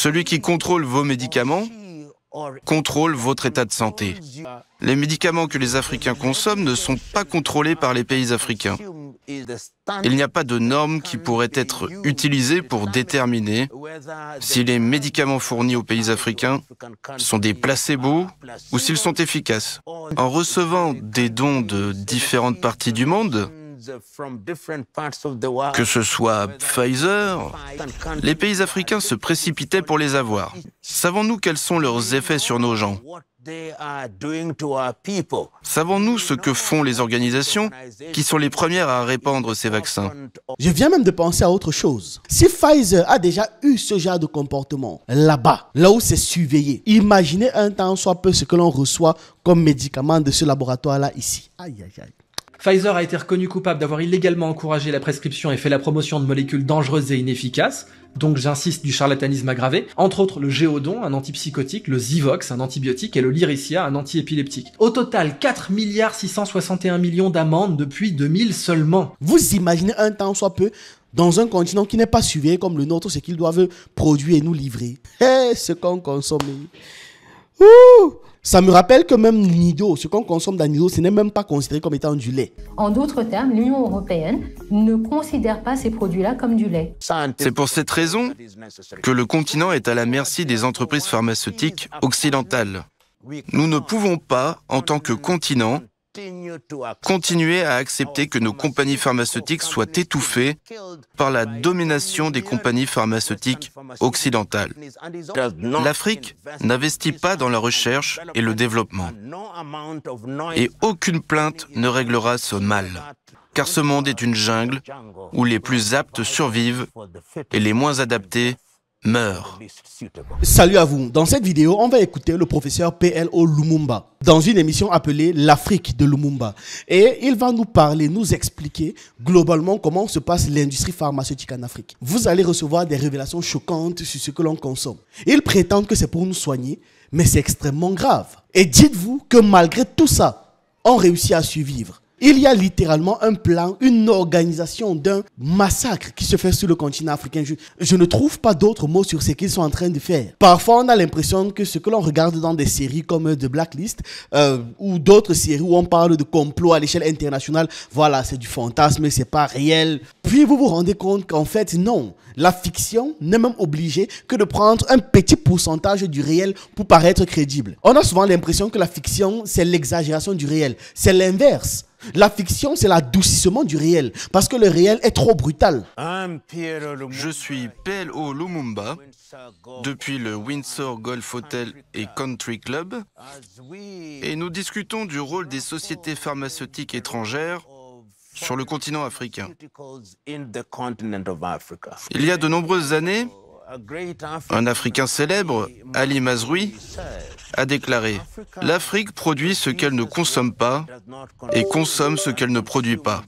Celui qui contrôle vos médicaments contrôle votre état de santé. Les médicaments que les Africains consomment ne sont pas contrôlés par les pays africains. Il n'y a pas de normes qui pourraient être utilisées pour déterminer si les médicaments fournis aux pays africains sont des placebos ou s'ils sont efficaces. En recevant des dons de différentes parties du monde, que ce soit Pfizer, les pays africains se précipitaient pour les avoir. Savons-nous quels sont leurs effets sur nos gens? Savons-nous ce que font les organisations qui sont les premières à répandre ces vaccins? Je viens même de penser à autre chose. Si Pfizer a déjà eu ce genre de comportement là-bas, là où c'est surveillé, imaginez un temps soit peu ce que l'on reçoit comme médicament de ce laboratoire-là ici. Aïe, aïe, aïe. Pfizer a été reconnu coupable d'avoir illégalement encouragé la prescription et fait la promotion de molécules dangereuses et inefficaces, donc j'insiste du charlatanisme aggravé, entre autres le Géodon, un antipsychotique, le Zivox, un antibiotique, et le Lyricia, un antiépileptique. Au total, 4 661 milliards d'amendes depuis 2000 seulement. Vous imaginez un temps soit peu dans un continent qui n'est pas surveillé comme le nôtre, ce qu'ils doivent produire et nous livrer. Ce qu'on consomme. Ouh! Ça me rappelle que même Nido, ce qu'on consomme dans Nido, ce n'est même pas considéré comme étant du lait. En d'autres termes, l'Union européenne ne considère pas ces produits-là comme du lait. C'est pour cette raison que le continent est à la merci des entreprises pharmaceutiques occidentales. Nous ne pouvons pas, en tant que continent, continuer à accepter que nos compagnies pharmaceutiques soient étouffées par la domination des compagnies pharmaceutiques occidentales. L'Afrique n'investit pas dans la recherche et le développement. Et aucune plainte ne réglera ce mal. Car ce monde est une jungle où les plus aptes survivent et les moins adaptés meurt. Salut à vous. Dans cette vidéo, on va écouter le professeur P.L.O. Lumumba dans une émission appelée l'Afrique de Lumumba. Et il va nous parler, nous expliquer globalement comment se passe l'industrie pharmaceutique en Afrique. Vous allez recevoir des révélations choquantes sur ce que l'on consomme. Il prétend que c'est pour nous soigner, mais c'est extrêmement grave. Et dites-vous que malgré tout ça, on réussit à survivre. Il y a littéralement un plan, une organisation d'un massacre qui se fait sur le continent africain. Je ne trouve pas d'autres mots sur ce qu'ils sont en train de faire. Parfois, on a l'impression que ce que l'on regarde dans des séries comme The Blacklist ou d'autres séries où on parle de complot à l'échelle internationale, voilà, c'est du fantasme, c'est pas réel. Puis vous vous rendez compte qu'en fait, non. La fiction n'est même obligée que de prendre un petit pourcentage du réel pour paraître crédible. On a souvent l'impression que la fiction, c'est l'exagération du réel. C'est l'inverse. La fiction, c'est l'adoucissement du réel, parce que le réel est trop brutal. Je suis P.L.O. Lumumba, depuis le Windsor Golf Hotel et Country Club, et nous discutons du rôle des sociétés pharmaceutiques étrangères sur le continent africain. Il y a de nombreuses années, un Africain célèbre, Ali Mazrui, a déclaré « L'Afrique produit ce qu'elle ne consomme pas et consomme ce qu'elle ne produit pas ».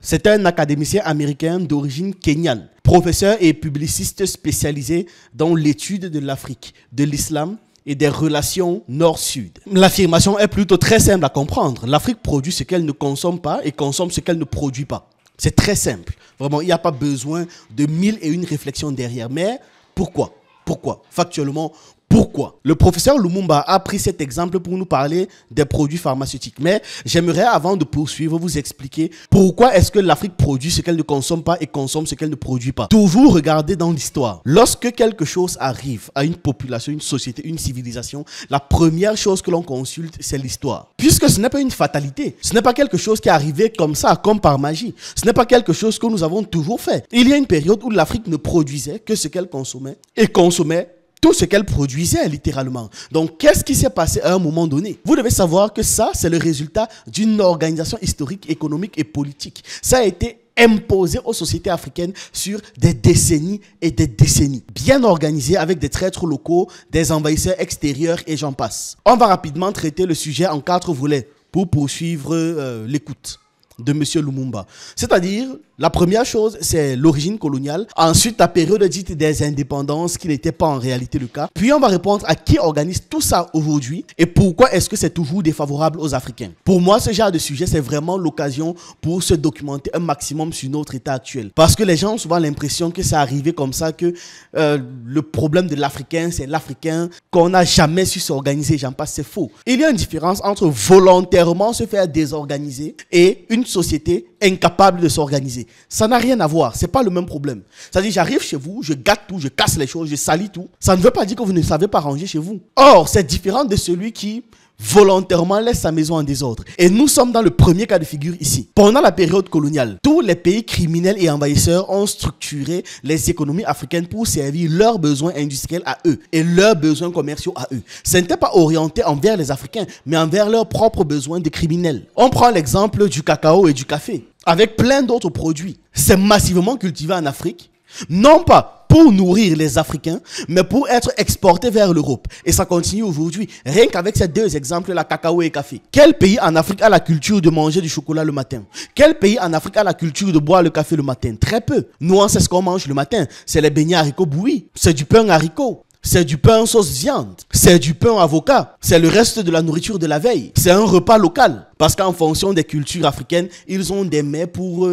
C'est un académicien américain d'origine kenyane, professeur et publiciste spécialisé dans l'étude de l'Afrique, de l'islam et des relations nord-sud. L'affirmation est plutôt très simple à comprendre. L'Afrique produit ce qu'elle ne consomme pas et consomme ce qu'elle ne produit pas. C'est très simple. Vraiment, il n'y a pas besoin de 1001 réflexions derrière. Mais pourquoi? Pourquoi? Factuellement, pourquoi? Le professeur Lumumba a pris cet exemple pour nous parler des produits pharmaceutiques. Mais j'aimerais, avant de poursuivre, vous expliquer pourquoi est-ce que l'Afrique produit ce qu'elle ne consomme pas et consomme ce qu'elle ne produit pas. Toujours regarder dans l'histoire. Lorsque quelque chose arrive à une population, une société, une civilisation, la première chose que l'on consulte, c'est l'histoire. Puisque ce n'est pas une fatalité. Ce n'est pas quelque chose qui est arrivé comme ça, comme par magie. Ce n'est pas quelque chose que nous avons toujours fait. Il y a une période où l'Afrique ne produisait que ce qu'elle consommait et consommait tout ce qu'elle produisait littéralement. Donc, qu'est-ce qui s'est passé à un moment donné? Vous devez savoir que ça, c'est le résultat d'une organisation historique, économique et politique. Ça a été imposé aux sociétés africaines sur des décennies et des décennies. Bien organisé avec des traîtres locaux, des envahisseurs extérieurs et j'en passe. On va rapidement traiter le sujet en 4 volets pour poursuivre l'écoute. de M. Lumumba. C'est-à-dire, la première chose, c'est l'origine coloniale. Ensuite, la période dite des indépendances, qui n'était pas en réalité le cas. Puis, on va répondre à qui organise tout ça aujourd'hui et pourquoi est-ce que c'est toujours défavorable aux Africains. Pour moi, ce genre de sujet, c'est vraiment l'occasion pour se documenter un maximum sur notre état actuel. Parce que les gens ont souvent l'impression que c'est arrivé comme ça, que le problème de l'Africain, c'est l'Africain, qu'on n'a jamais su s'organiser. J'en passe, c'est faux. Il y a une différence entre volontairement se faire désorganiser et une société incapable de s'organiser. Ça n'a rien à voir, c'est pas le même problème. C'est-à-dire, j'arrive chez vous, je gâte tout, je casse les choses, je salis tout. Ça ne veut pas dire que vous ne savez pas ranger chez vous. Or, c'est différent de celui qui volontairement laisse sa maison en désordre. Et nous sommes dans le premier cas de figure ici. Pendant la période coloniale, tous les pays criminels et envahisseurs ont structuré les économies africaines pour servir leurs besoins industriels à eux et leurs besoins commerciaux à eux. Ce n'était pas orienté envers les Africains, mais envers leurs propres besoins de criminels. On prend l'exemple du cacao et du café, avec plein d'autres produits. C'est massivement cultivé en Afrique, non pas pour nourrir les Africains, mais pour être exporté vers l'Europe. Et ça continue aujourd'hui. Rien qu'avec ces deux exemples, la cacao et café. Quel pays en Afrique a la culture de manger du chocolat le matin? Quel pays en Afrique a la culture de boire le café le matin? Très peu. Nous, on sait ce qu'on mange le matin. C'est les beignets haricots bouillis. C'est du pain haricot. C'est du pain sauce viande. C'est du pain avocat. C'est le reste de la nourriture de la veille. C'est un repas local. Parce qu'en fonction des cultures africaines, ils ont des mets pour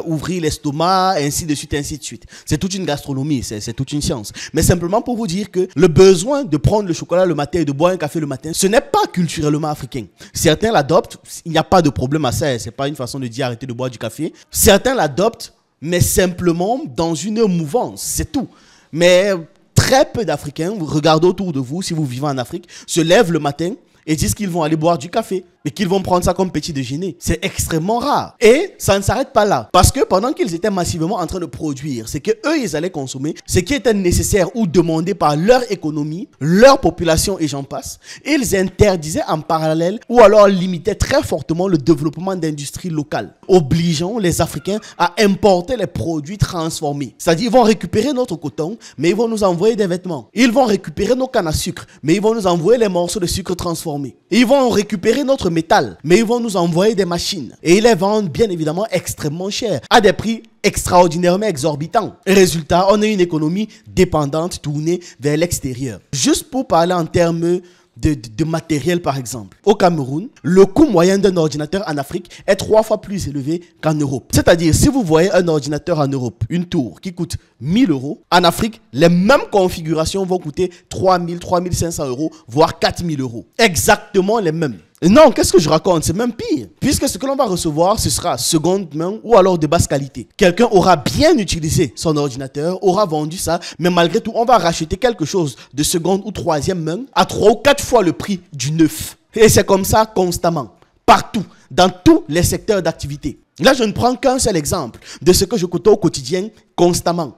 ouvrir l'estomac, ainsi de suite, ainsi de suite. C'est toute une gastronomie, c'est toute une science. Mais simplement pour vous dire que le besoin de prendre le chocolat le matin et de boire un café le matin, ce n'est pas culturellement africain. Certains l'adoptent, il n'y a pas de problème à ça. C'est pas une façon de dire arrêtez de boire du café. Certains l'adoptent, mais simplement dans une mouvance, c'est tout. Mais très peu d'Africains, regardez autour de vous, si vous vivez en Afrique, se lèvent le matin et disent qu'ils vont aller boire du café, mais qu'ils vont prendre ça comme petit déjeuner. C'est extrêmement rare. Et ça ne s'arrête pas là. Parce que pendant qu'ils étaient massivement en train de produire, c'est qu'eux, ils allaient consommer ce qui était nécessaire ou demandé par leur économie, leur population et j'en passe. Ils interdisaient en parallèle ou alors limitaient très fortement le développement d'industries locales, obligeant les Africains à importer les produits transformés. C'est-à-dire, ils vont récupérer notre coton, mais ils vont nous envoyer des vêtements. Ils vont récupérer nos cannes à sucre, mais ils vont nous envoyer les morceaux de sucre transformés. Et ils vont récupérer notre métal, mais ils vont nous envoyer des machines. Et ils les vendent bien évidemment extrêmement cher, à des prix extraordinairement exorbitants. Résultat, on a une économie dépendante tournée vers l'extérieur. Juste pour parler en termes de matériel par exemple. Au Cameroun, le coût moyen d'un ordinateur en Afrique est 3 fois plus élevé qu'en Europe. C'est-à-dire, si vous voyez un ordinateur en Europe, une tour qui coûte 1000 €, en Afrique, les mêmes configurations vont coûter 3000, 3500 €, voire 4000 €. Exactement les mêmes. Non, qu'est-ce que je raconte? C'est même pire. Puisque ce que l'on va recevoir, ce sera seconde main ou alors de basse qualité. Quelqu'un aura bien utilisé son ordinateur, aura vendu ça, mais malgré tout, on va racheter quelque chose de seconde ou troisième main à 3 ou 4 fois le prix du neuf. Et c'est comme ça constamment, partout, dans tous les secteurs d'activité. Là, je ne prends qu'un seul exemple de ce que je côtoie au quotidien constamment.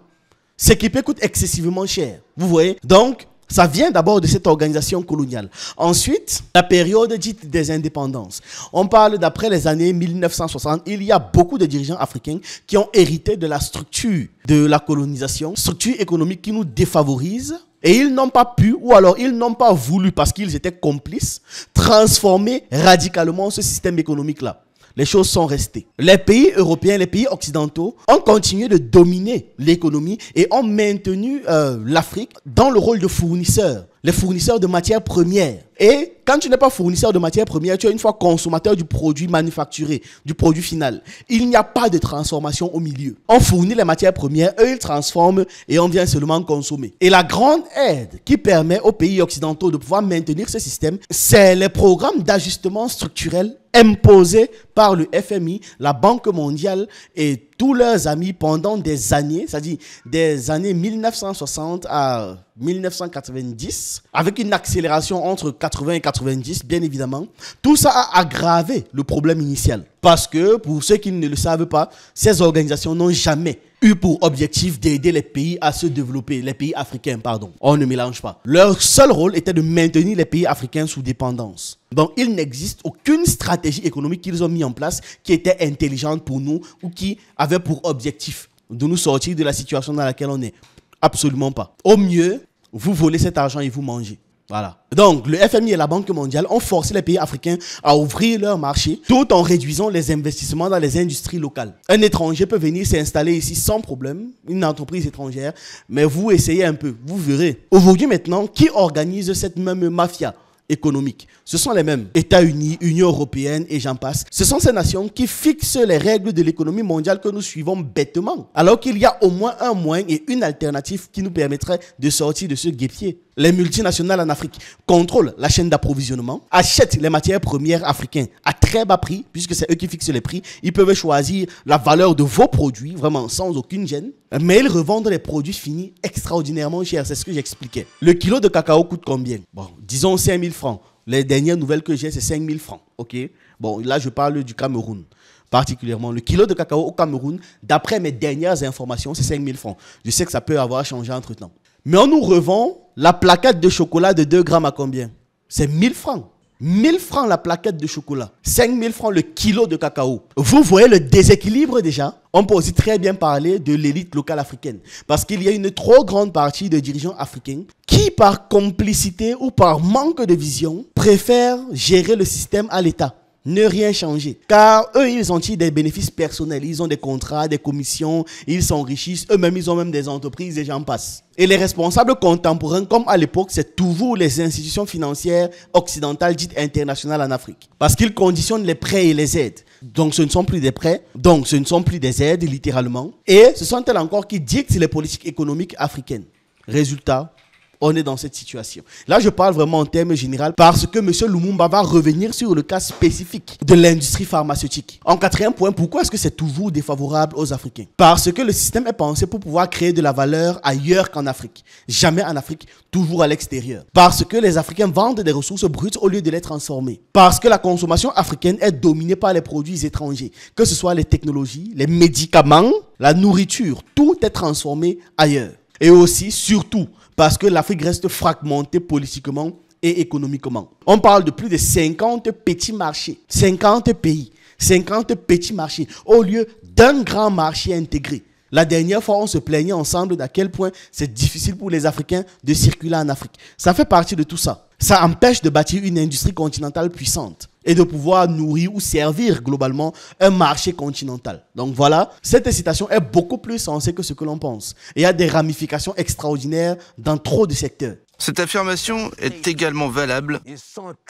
S'équiper coûte excessivement cher. Vous voyez? Donc, ça vient d'abord de cette organisation coloniale. Ensuite, la période dite des indépendances. On parle d'après les années 1960. Il y a beaucoup de dirigeants africains qui ont hérité de la structure de la colonisation, structure économique qui nous défavorise. Et ils n'ont pas pu, ou alors ils n'ont pas voulu, parce qu'ils étaient complices, transformer radicalement ce système économique-là. Les choses sont restées. Les pays européens, les pays occidentaux ont continué de dominer l'économie et ont maintenu l'Afrique dans le rôle de fournisseur. Les fournisseurs de matières premières. Et quand tu n'es pas fournisseur de matières premières, tu es une fois consommateur du produit manufacturé, du produit final. Il n'y a pas de transformation au milieu. On fournit les matières premières, eux ils transforment et on vient seulement consommer. Et la grande aide qui permet aux pays occidentaux de pouvoir maintenir ce système, c'est les programmes d'ajustement structurel imposés par le FMI, la Banque mondiale et tous leurs amis pendant des années, c'est-à-dire des années 1960 à 1990, avec une accélération entre 80 et 90, bien évidemment. Tout ça a aggravé le problème initial. Parce que, pour ceux qui ne le savent pas, ces organisations n'ont jamais eu pour objectif d'aider les pays à se développer, les pays africains, pardon. On ne mélange pas. Leur seul rôle était de maintenir les pays africains sous dépendance. Donc, il n'existe aucune stratégie économique qu'ils ont mis en place qui était intelligente pour nous ou qui avait pour objectif de nous sortir de la situation dans laquelle on est. Absolument pas. Au mieux, vous volez cet argent et vous mangez. Voilà. Donc, le FMI et la Banque mondiale ont forcé les pays africains à ouvrir leur marché tout en réduisant les investissements dans les industries locales. Un étranger peut venir s'installer ici sans problème, une entreprise étrangère, mais vous essayez un peu, vous verrez. Aujourd'hui maintenant, qui organise cette même mafia économique? Ce sont les mêmes. États-Unis, Union européenne et j'en passe. Ce sont ces nations qui fixent les règles de l'économie mondiale que nous suivons bêtement. Alors qu'il y a au moins un moyen et une alternative qui nous permettrait de sortir de ce guêpier. Les multinationales en Afrique contrôlent la chaîne d'approvisionnement, achètent les matières premières africaines à très bas prix, puisque c'est eux qui fixent les prix. Ils peuvent choisir la valeur de vos produits, vraiment sans aucune gêne. Mais ils revendent les produits finis extraordinairement chers. C'est ce que j'expliquais. Le kilo de cacao coûte combien? Bon, disons 5 000 francs. Les dernières nouvelles que j'ai, c'est 5 000 francs. Ok? Bon, là, je parle du Cameroun. Particulièrement, le kilo de cacao au Cameroun, d'après mes dernières informations, c'est 5 000 francs. Je sais que ça peut avoir changé entre-temps. Mais on nous revend la plaquette de chocolat de 2 grammes à combien? C'est 1 000 francs. 1 000 francs la plaquette de chocolat. 5 000 francs le kilo de cacao. Vous voyez le déséquilibre déjà? On peut aussi très bien parler de l'élite locale africaine. Parce qu'il y a une trop grande partie de dirigeants africains qui, par complicité ou par manque de vision, préfèrent gérer le système à l'État. Ne rien changer. Car eux, ils ont tiré des bénéfices personnels. Ils ont des contrats, des commissions, ils s'enrichissent. Eux-mêmes, ils ont même des entreprises et j'en passe. Et les responsables contemporains, comme à l'époque, c'est toujours les institutions financières occidentales dites internationales en Afrique. Parce qu'ils conditionnent les prêts et les aides. Donc ce ne sont plus des prêts, donc ce ne sont plus des aides, littéralement. Et ce sont elles encore qui dictent les politiques économiques africaines. Résultat, on est dans cette situation. Là, je parle vraiment en termes généraux parce que M. Lumumba va revenir sur le cas spécifique de l'industrie pharmaceutique. En quatrième point, pourquoi est-ce que c'est toujours défavorable aux Africains? Parce que le système est pensé pour pouvoir créer de la valeur ailleurs qu'en Afrique. Jamais en Afrique, toujours à l'extérieur. Parce que les Africains vendent des ressources brutes au lieu de les transformer. Parce que la consommation africaine est dominée par les produits étrangers. Que ce soit les technologies, les médicaments, la nourriture, tout est transformé ailleurs. Et aussi, surtout, parce que l'Afrique reste fragmentée politiquement et économiquement. On parle de plus de 50 petits marchés, 50 pays, 50 petits marchés, au lieu d'un grand marché intégré. La dernière fois, on se plaignait ensemble d'à quel point c'est difficile pour les Africains de circuler en Afrique. Ça fait partie de tout ça. Ça empêche de bâtir une industrie continentale puissante et de pouvoir nourrir ou servir globalement un marché continental. Donc voilà, cette incitation est beaucoup plus sensée que ce que l'on pense. Et il y a des ramifications extraordinaires dans trop de secteurs. Cette affirmation est également valable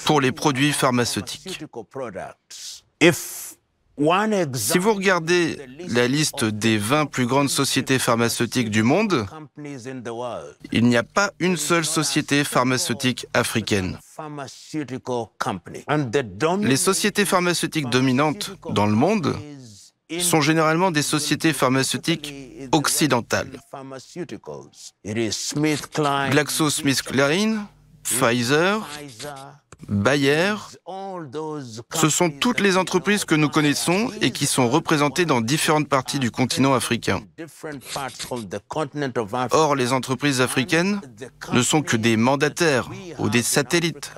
pour les produits pharmaceutiques. Si vous regardez la liste des 20 plus grandes sociétés pharmaceutiques du monde, il n'y a pas une seule société pharmaceutique africaine. Les sociétés pharmaceutiques dominantes dans le monde sont généralement des sociétés pharmaceutiques occidentales. GlaxoSmithKline, Pfizer, Bayer, ce sont toutes les entreprises que nous connaissons et qui sont représentées dans différentes parties du continent africain. Or, les entreprises africaines ne sont que des mandataires ou des satellites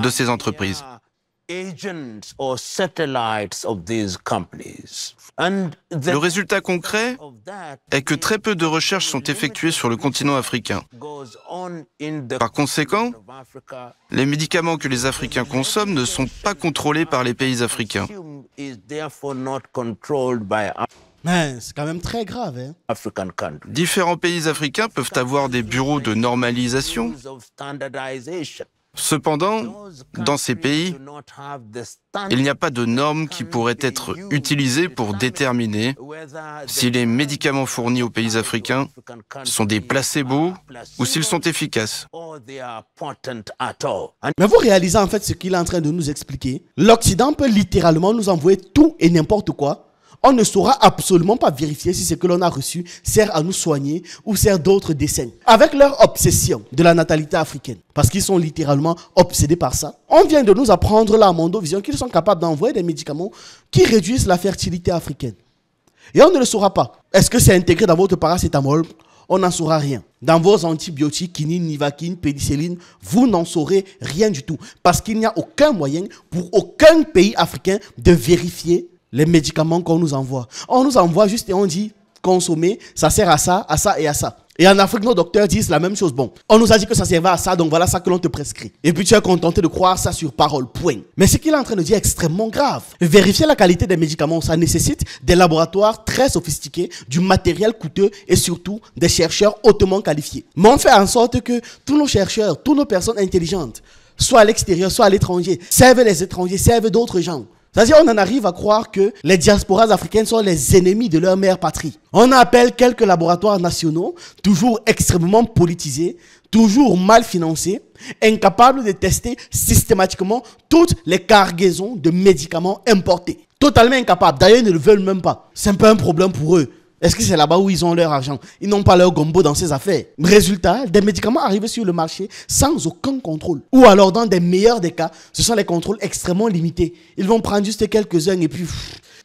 de ces entreprises. Le résultat concret est que très peu de recherches sont effectuées sur le continent africain. Par conséquent, les médicaments que les Africains consomment ne sont pas contrôlés par les pays africains. Mais c'est quand même très grave, hein? Différents pays africains peuvent avoir des bureaux de normalisation. Cependant, dans ces pays, il n'y a pas de normes qui pourraient être utilisées pour déterminer si les médicaments fournis aux pays africains sont des placebos ou s'ils sont efficaces. Mais vous réalisez en fait ce qu'il est en train de nous expliquer? L'Occident peut littéralement nous envoyer tout et n'importe quoi. On ne saura absolument pas vérifier si ce que l'on a reçu sert à nous soigner ou sert d'autres desseins. Avec leur obsession de la natalité africaine, parce qu'ils sont littéralement obsédés par ça, on vient de nous apprendre là à Mondovision qu'ils sont capables d'envoyer des médicaments qui réduisent la fertilité africaine. Et on ne le saura pas. Est-ce que c'est intégré dans votre paracétamol? On n'en saura rien. Dans vos antibiotiques, quinine, nivaquine, pénicilline, vous n'en saurez rien du tout. Parce qu'il n'y a aucun moyen pour aucun pays africain de vérifier les médicaments qu'on nous envoie. On nous envoie juste et on dit consommer, ça sert à ça et à ça. Et en Afrique, nos docteurs disent la même chose. Bon, on nous a dit que ça servait à ça, donc voilà ça que l'on te prescrit. Et puis tu es contenté de croire ça sur parole, point. Mais ce qu'il est en train de dire est extrêmement grave. Vérifier la qualité des médicaments, ça nécessite des laboratoires très sophistiqués, du matériel coûteux et surtout des chercheurs hautement qualifiés. Mais on fait en sorte que tous nos chercheurs, toutes nos personnes intelligentes, soit à l'extérieur, soit à l'étranger, servent les étrangers, servent d'autres gens. C'est-à-dire, on en arrive à croire que les diasporas africaines sont les ennemis de leur mère patrie. On appelle quelques laboratoires nationaux, toujours extrêmement politisés, toujours mal financés, incapables de tester systématiquement toutes les cargaisons de médicaments importés. Totalement incapables. D'ailleurs, ils ne le veulent même pas. C'est un peu un problème pour eux. Est-ce que c'est là-bas où ils ont leur argent? Ils n'ont pas leur gombo dans ces affaires. Résultat, des médicaments arrivent sur le marché sans aucun contrôle. Ou alors, dans des meilleurs des cas, ce sont les contrôles extrêmement limités. Ils vont prendre juste quelques-uns et puis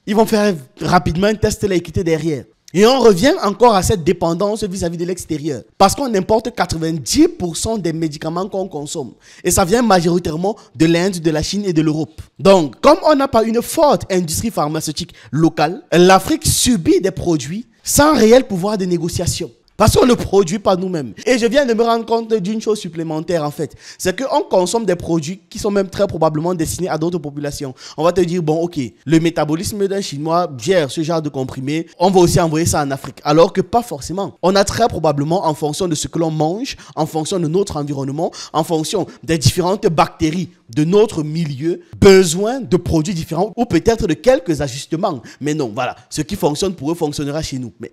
ils vont faire rapidement un test de l'équité derrière. Et on revient encore à cette dépendance vis-à-vis de l'extérieur. Parce qu'on importe 90% des médicaments qu'on consomme. Et ça vient majoritairement de l'Inde, de la Chine et de l'Europe. Donc, comme on n'a pas une forte industrie pharmaceutique locale, l'Afrique subit des produits sans réel pouvoir de négociation. Parce qu'on ne produit pas nous-mêmes. Et je viens de me rendre compte d'une chose supplémentaire en fait. C'est qu'on consomme des produits qui sont même très probablement destinés à d'autres populations. On va te dire, bon ok, le métabolisme d'un Chinois gère ce genre de comprimés. On va aussi envoyer ça en Afrique. Alors que pas forcément. On a très probablement, en fonction de ce que l'on mange, en fonction de notre environnement, en fonction des différentes bactéries de notre milieu, besoin de produits différents ou peut-être de quelques ajustements. Mais non, voilà. Ce qui fonctionne pour eux fonctionnera chez nous. Mais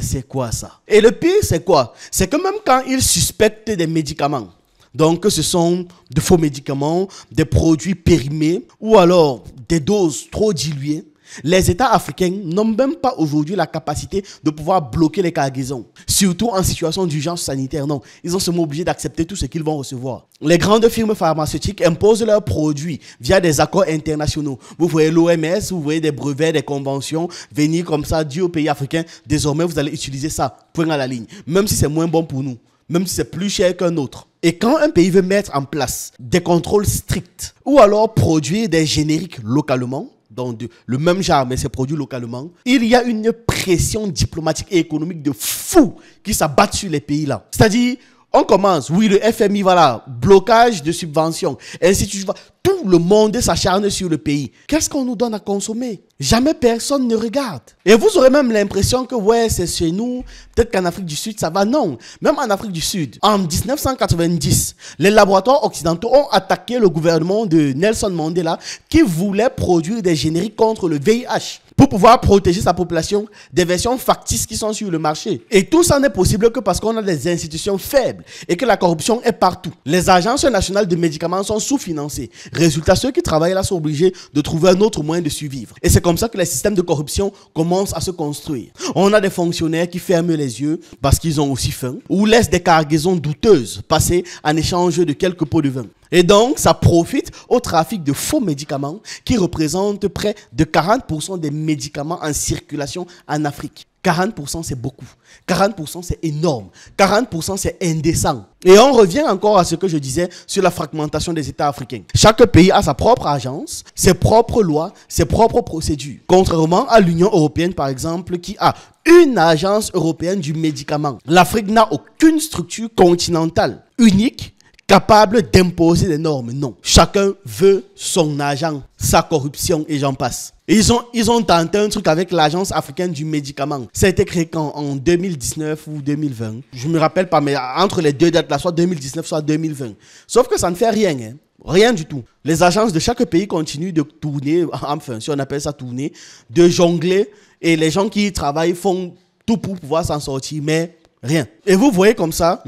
c'est quoi ça? Et le pire, c'est quoi? C'est que même quand ils suspectent des médicaments, donc ce sont de faux médicaments, des produits périmés ou alors des doses trop diluées, les États africains n'ont même pas aujourd'hui la capacité de pouvoir bloquer les cargaisons. Surtout en situation d'urgence sanitaire, non. Ils sont seulement obligés d'accepter tout ce qu'ils vont recevoir. Les grandes firmes pharmaceutiques imposent leurs produits via des accords internationaux. Vous voyez l'OMS, vous voyez des brevets, des conventions, venir comme ça, dire aux pays africains, désormais vous allez utiliser ça, point à la ligne. Même si c'est moins bon pour nous, même si c'est plus cher qu'un autre. Et quand un pays veut mettre en place des contrôles stricts, ou alors produire des génériques localement, donc le même genre, mais c'est produit localement, il y a une pression diplomatique et économique de fou qui s'abat sur les pays-là. C'est-à-dire, on commence, oui, le FMI, voilà, blocage de subventions, ainsi de suite. Tout le monde s'acharne sur le pays. Qu'est-ce qu'on nous donne à consommer? Jamais personne ne regarde. Et vous aurez même l'impression que, ouais, c'est chez nous, peut-être qu'en Afrique du Sud, ça va. Non, même en Afrique du Sud, en 1990, les laboratoires occidentaux ont attaqué le gouvernement de Nelson Mandela qui voulait produire des génériques contre le VIH pour pouvoir protéger sa population des versions factices qui sont sur le marché. Et tout ça n'est possible que parce qu'on a des institutions faibles et que la corruption est partout. Les agences nationales de médicaments sont sous-financées. Résultat, ceux qui travaillent là sont obligés de trouver un autre moyen de survivre. Et c'est comme ça que les systèmes de corruption commencent à se construire. On a des fonctionnaires qui ferment les yeux parce qu'ils ont aussi faim ou laissent des cargaisons douteuses passer en échange de quelques pots de vin. Et donc, ça profite au trafic de faux médicaments qui représentent près de 40% des médicaments en circulation en Afrique. 40% c'est beaucoup. 40% c'est énorme. 40% c'est indécent. Et on revient encore à ce que je disais sur la fragmentation des États africains. Chaque pays a sa propre agence, ses propres lois, ses propres procédures. Contrairement à l'Union européenne, par exemple, qui a une agence européenne du médicament. L'Afrique n'a aucune structure continentale unique capable d'imposer des normes. Non. Chacun veut son agent, sa corruption et j'en passe. Ils ont tenté un truc avec l'Agence africaine du médicament. Ça a été créé quand? En 2019 ou 2020. Je ne me rappelle pas, mais entre les deux dates là, soit 2019, soit 2020. Sauf que ça ne fait rien, hein. Rien du tout. Les agences de chaque pays continuent de tourner, enfin, si on appelle ça tourner, de jongler, et les gens qui y travaillent font tout pour pouvoir s'en sortir, mais rien. Et vous voyez comme ça,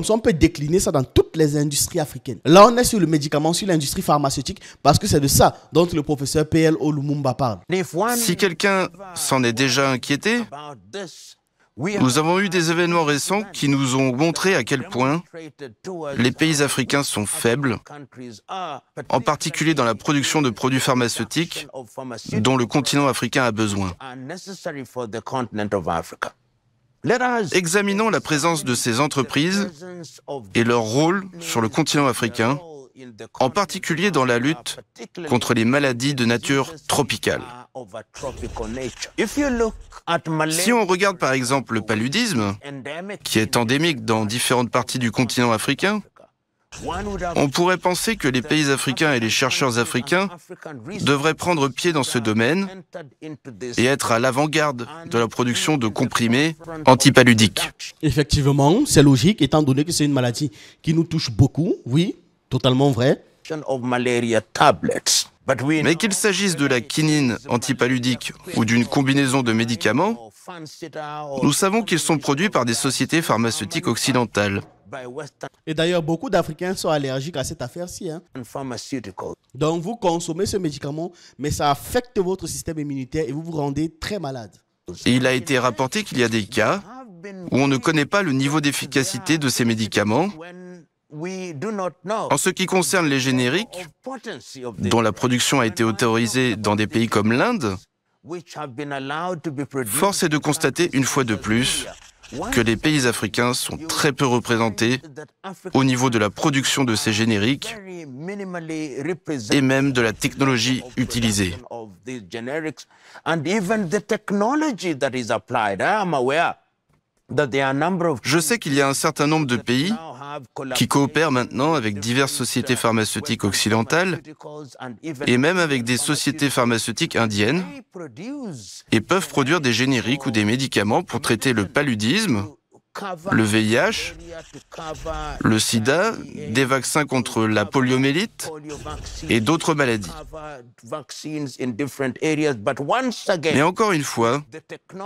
on peut décliner ça dans toutes les industries africaines. Là, on est sur le médicament, sur l'industrie pharmaceutique, parce que c'est de ça dont le professeur P.L. Lumumba parle. Si quelqu'un s'en est déjà inquiété, nous avons eu des événements récents qui nous ont montré à quel point les pays africains sont faibles, en particulier dans la production de produits pharmaceutiques dont le continent africain a besoin. Examinons la présence de ces entreprises et leur rôle sur le continent africain, en particulier dans la lutte contre les maladies de nature tropicale. Si on regarde par exemple le paludisme, qui est endémique dans différentes parties du continent africain, on pourrait penser que les pays africains et les chercheurs africains devraient prendre pied dans ce domaine et être à l'avant-garde de la production de comprimés antipaludiques. Effectivement, c'est logique, étant donné que c'est une maladie qui nous touche beaucoup. Oui, totalement vrai. Mais qu'il s'agisse de la quinine antipaludique ou d'une combinaison de médicaments, nous savons qu'ils sont produits par des sociétés pharmaceutiques occidentales. Et d'ailleurs, beaucoup d'Africains sont allergiques à cette affaire-ci. Donc, vous consommez ce médicament, mais ça affecte votre système immunitaire et vous vous rendez très malade. Et il a été rapporté qu'il y a des cas où on ne connaît pas le niveau d'efficacité de ces médicaments. En ce qui concerne les génériques, dont la production a été autorisée dans des pays comme l'Inde, force est de constater une fois de plus que les pays africains sont très peu représentés au niveau de la production de ces génériques et même de la technologie utilisée. Je sais qu'il y a un certain nombre de pays qui coopèrent maintenant avec diverses sociétés pharmaceutiques occidentales et même avec des sociétés pharmaceutiques indiennes et peuvent produire des génériques ou des médicaments pour traiter le paludisme, le VIH, le sida, des vaccins contre la poliomyélite et d'autres maladies. Mais encore une fois,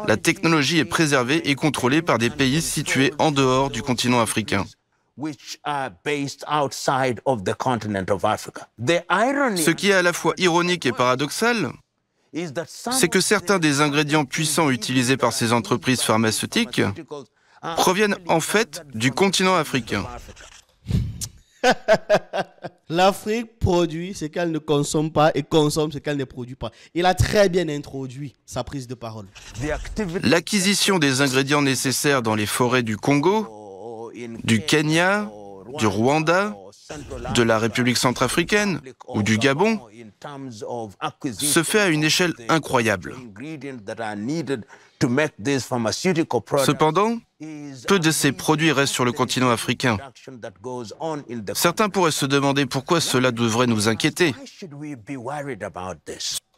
la technologie est préservée et contrôlée par des pays situés en dehors du continent africain. Ce qui est à la fois ironique et paradoxal, c'est que certains des ingrédients puissants utilisés par ces entreprises pharmaceutiques proviennent en fait du continent africain. L'Afrique produit ce qu'elle ne consomme pas et consomme ce qu'elle ne produit pas. Il a très bien introduit sa prise de parole. L'acquisition des ingrédients nécessaires dans les forêts du Congo, du Kenya, du Rwanda, de la République centrafricaine ou du Gabon se fait à une échelle incroyable. Cependant, peu de ces produits restent sur le continent africain. Certains pourraient se demander pourquoi cela devrait nous inquiéter.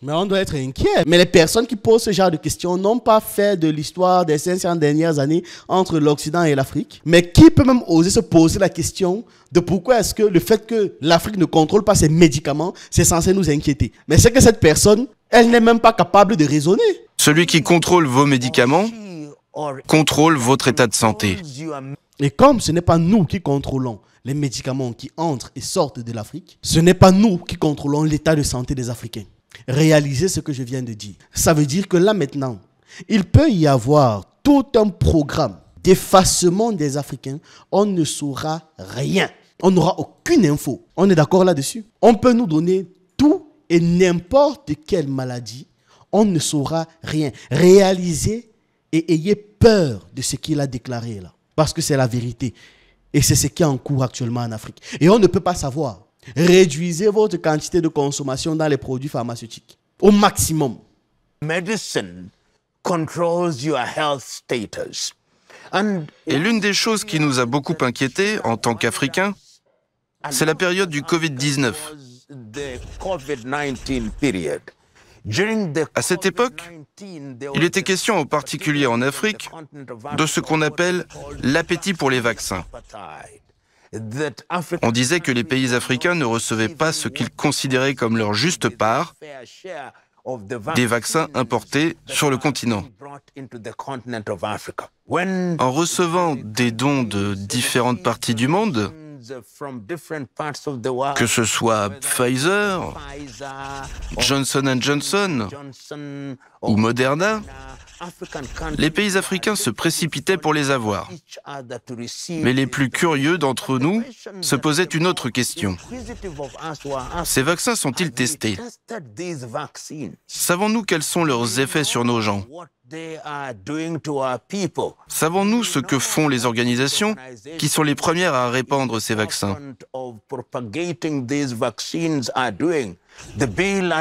Mais on doit être inquiet. Mais les personnes qui posent ce genre de questions n'ont pas fait de l'histoire des 500 dernières années entre l'Occident et l'Afrique. Mais qui peut même oser se poser la question de pourquoi est-ce que le fait que l'Afrique ne contrôle pas ses médicaments, c'est censé nous inquiéter? Mais c'est que cette personne, elle n'est même pas capable de raisonner. Celui qui contrôle vos médicaments contrôle votre état de santé. Et comme ce n'est pas nous qui contrôlons les médicaments qui entrent et sortent de l'Afrique, ce n'est pas nous qui contrôlons l'état de santé des Africains. Réalisez ce que je viens de dire. Ça veut dire que là maintenant, il peut y avoir tout un programme d'effacement des Africains. On ne saura rien. On n'aura aucune info. On est d'accord là-dessus? On peut nous donner tout et n'importe quelle maladie. On ne saura rien. Réalisez et ayez peur de ce qu'il a déclaré là. Parce que c'est la vérité. Et c'est ce qui est en cours actuellement en Afrique. Et on ne peut pas savoir. Réduisez votre quantité de consommation dans les produits pharmaceutiques au maximum. Et l'une des choses qui nous a beaucoup inquiétés en tant qu'Africains, c'est la période du Covid-19. À cette époque, il était question en particulier en Afrique de ce qu'on appelle l'appétit pour les vaccins. On disait que les pays africains ne recevaient pas ce qu'ils considéraient comme leur juste part des vaccins importés sur le continent. En recevant des dons de différentes parties du monde, que ce soit Pfizer, Johnson & Johnson ou Moderna, Les pays africains se précipitaient pour les avoir. Mais les plus curieux d'entre nous se posaient une autre question. Ces vaccins sont-ils testés? Savons-nous quels sont leurs effets sur nos gens? Savons-nous ce que font les organisations qui sont les premières à répandre ces vaccins?